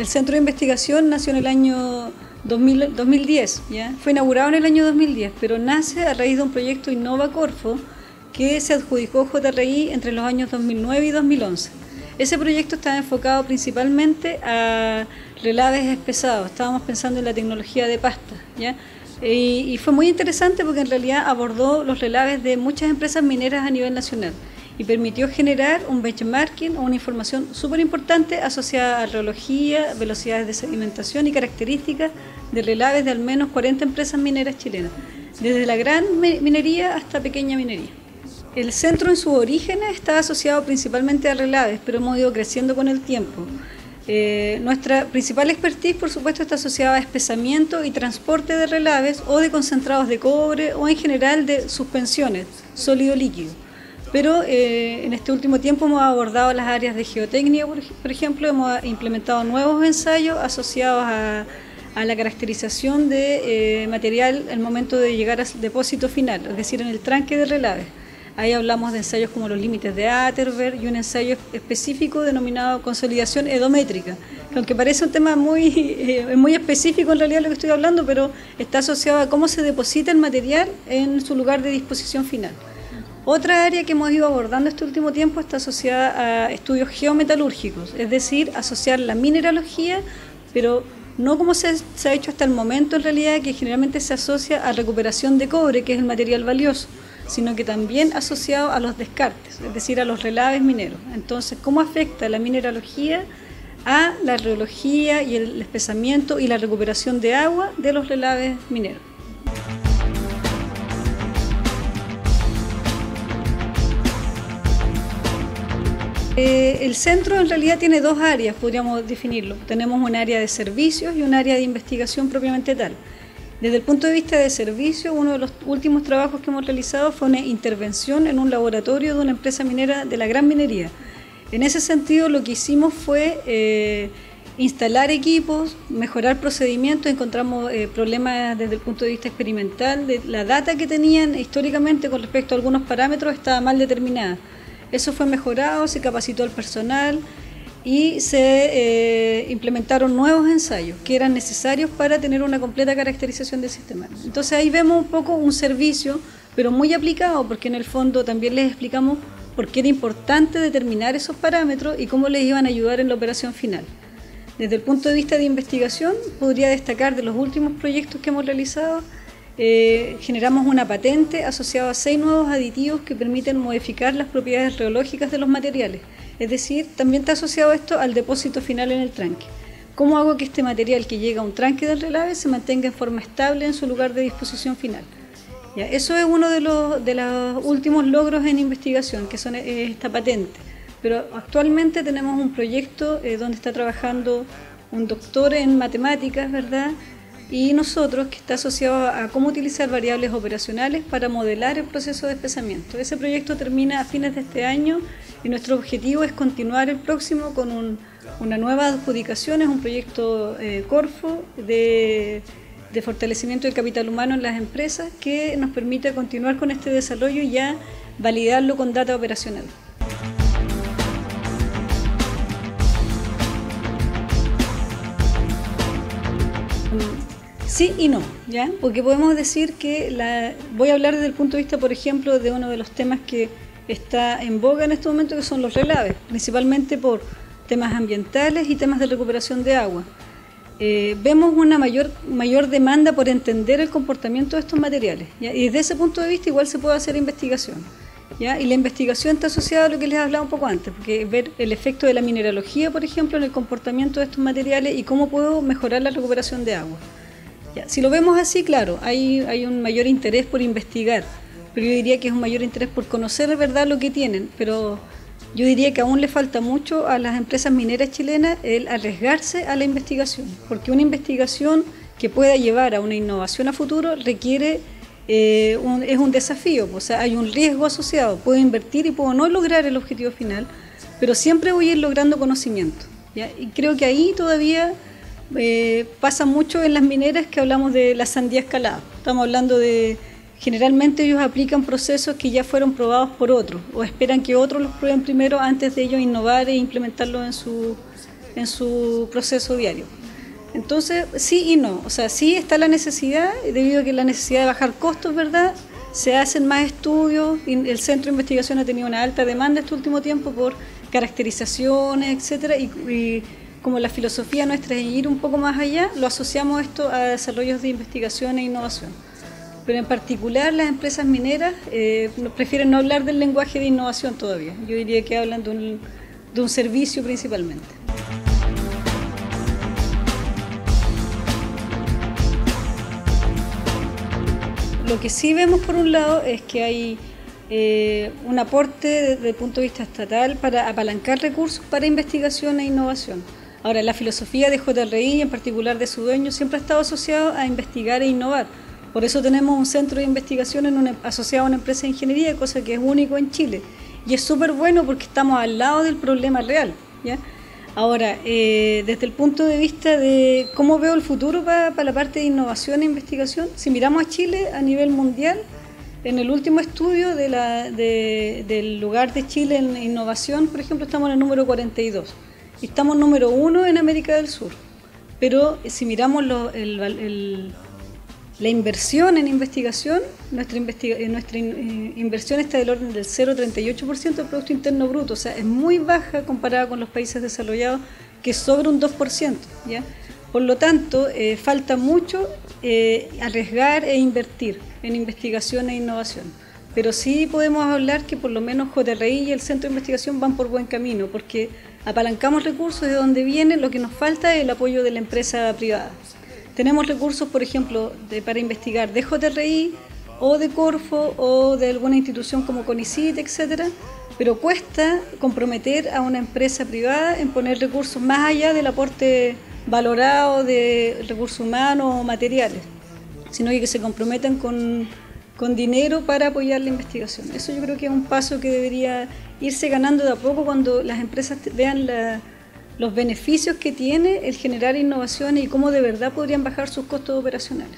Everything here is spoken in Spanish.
El Centro de Investigación nació en el año 2010, ¿ya? Fue inaugurado en el año 2010, pero nace a raíz de un proyecto Innova Corfo que se adjudicó JRI entre los años 2009 y 2011. Ese proyecto estaba enfocado principalmente a relaves pesados, estábamos pensando en la tecnología de pasta, ¿ya? Y fue muy interesante porque en realidad abordó los relaves de muchas empresas mineras a nivel nacional y permitió generar un benchmarking o una información súper importante asociada a reología, velocidades de sedimentación y características de relaves de al menos 40 empresas mineras chilenas, desde la gran minería hasta pequeña minería. El centro en sus orígenes está asociado principalmente a relaves, pero hemos ido creciendo con el tiempo. Nuestra principal expertise, por supuesto, está asociada a espesamiento y transporte de relaves o de concentrados de cobre o en general de suspensiones, sólido-líquido. Pero en este último tiempo hemos abordado las áreas de geotecnia, por ejemplo, hemos implementado nuevos ensayos asociados a la caracterización de material al momento de llegar al depósito final, es decir, en el tranque de relaves. Ahí hablamos de ensayos como los límites de Atterberg y un ensayo específico denominado consolidación edométrica, que aunque parece un tema muy específico en realidad lo que estoy hablando, pero está asociado a cómo se deposita el material en su lugar de disposición final. Otra área que hemos ido abordando este último tiempo está asociada a estudios geometalúrgicos, es decir, asociar la mineralogía, pero no como se ha hecho hasta el momento en realidad, que generalmente se asocia a recuperación de cobre, que es el material valioso, sino que también asociado a los descartes, es decir, a los relaves mineros. Entonces, ¿cómo afecta la mineralogía a la reología y el espesamiento y la recuperación de agua de los relaves mineros? El centro en realidad tiene dos áreas, podríamos definirlo. Tenemos un área de servicios y un área de investigación propiamente tal. Desde el punto de vista de servicio, uno de los últimos trabajos que hemos realizado fue una intervención en un laboratorio de una empresa minera de la gran minería. En ese sentido, lo que hicimos fue instalar equipos, mejorar procedimientos, encontramos problemas desde el punto de vista experimental, de la data que tenían históricamente con respecto a algunos parámetros estaba mal determinada. Eso fue mejorado, se capacitó al personal y se implementaron nuevos ensayos que eran necesarios para tener una completa caracterización del sistema. Entonces ahí vemos un poco un servicio, pero muy aplicado, porque en el fondo también les explicamos por qué era importante determinar esos parámetros y cómo les iban a ayudar en la operación final. Desde el punto de vista de investigación, podría destacar de los últimos proyectos que hemos realizado, generamos una patente asociada a 6 nuevos aditivos que permiten modificar las propiedades reológicas de los materiales. Es decir, también está asociado esto al depósito final en el tranque. ¿Cómo hago que este material que llega a un tranque del relave se mantenga en forma estable en su lugar de disposición final? Ya, eso es uno de los últimos logros en investigación, que son esta patente. Pero actualmente tenemos un proyecto donde está trabajando un doctor en matemáticas, ¿verdad? Y nosotros, que está asociado a cómo utilizar variables operacionales para modelar el proceso de espesamiento. Ese proyecto termina a fines de este año y nuestro objetivo es continuar el próximo con una nueva adjudicación, es un proyecto Corfo de fortalecimiento del capital humano en las empresas que nos permite continuar con este desarrollo y ya validarlo con data operacional. Sí y no, ¿ya? Porque podemos decir que voy a hablar desde el punto de vista, por ejemplo, de uno de los temas que está en boga en este momento, que son los relaves, principalmente por temas ambientales y temas de recuperación de agua. Vemos una mayor demanda por entender el comportamiento de estos materiales, ¿ya? Y desde ese punto de vista igual se puede hacer investigación, ¿ya? Y la investigación está asociada a lo que les hablaba un poco antes, porque es ver el efecto de la mineralogía, por ejemplo, en el comportamiento de estos materiales y cómo puedo mejorar la recuperación de agua. Ya, si lo vemos así, claro, hay un mayor interés por investigar, pero yo diría que es un mayor interés por conocer de verdad lo que tienen, pero yo diría que aún le falta mucho a las empresas mineras chilenas el arriesgarse a la investigación, porque una investigación que pueda llevar a una innovación a futuro requiere, es un desafío, o sea, hay un riesgo asociado, puedo invertir y puedo no lograr el objetivo final, pero siempre voy a ir logrando conocimiento, ¿ya? Y creo que ahí todavía pasa mucho en las mineras que hablamos de la sandía escalada. Estamos hablando de, generalmente ellos aplican procesos que ya fueron probados por otros o esperan que otros los prueben primero antes de ellos innovar e implementarlos en su proceso diario. Entonces, sí y no. O sea, sí está la necesidad, debido a que la necesidad de bajar costos, ¿verdad? Se hacen más estudios, y el Centro de Investigación ha tenido una alta demanda este último tiempo por caracterizaciones, etcétera, y como la filosofía nuestra es ir un poco más allá, lo asociamos esto a desarrollos de investigación e innovación. Pero en particular las empresas mineras prefieren no hablar del lenguaje de innovación todavía. Yo diría que hablan de un servicio principalmente. Lo que sí vemos por un lado es que hay un aporte desde el punto de vista estatal para apalancar recursos para investigación e innovación. Ahora, la filosofía de JRI, en particular de su dueño, siempre ha estado asociado a investigar e innovar. Por eso tenemos un centro de investigación asociado a una empresa de ingeniería, cosa que es único en Chile. Y es súper bueno porque estamos al lado del problema real, ¿ya? Ahora, desde el punto de vista de cómo veo el futuro para la parte de innovación e investigación, si miramos a Chile a nivel mundial, en el último estudio del lugar de Chile en innovación, por ejemplo, estamos en el número 42 y estamos número 1 en América del Sur. Pero si miramos la inversión en investigación, nuestra inversión está del orden del 0,38% del Producto Interno Bruto, o sea, es muy baja comparada con los países desarrollados, que es sobre un 2%, ¿ya? Por lo tanto, falta mucho arriesgar e invertir en investigación e innovación. Pero sí podemos hablar que por lo menos JRI y el Centro de Investigación van por buen camino, porque apalancamos recursos de donde vienen, lo que nos falta es el apoyo de la empresa privada. Tenemos recursos, por ejemplo, para investigar de JRI o de Corfo o de alguna institución como CONICYT, etcétera, pero cuesta comprometer a una empresa privada en poner recursos más allá del aporte valorado de recursos humanos o materiales, sino que se comprometan con dinero para apoyar la investigación. Eso yo creo que es un paso que debería irse ganando de a poco cuando las empresas vean los beneficios que tiene el generar innovaciones y cómo de verdad podrían bajar sus costos operacionales.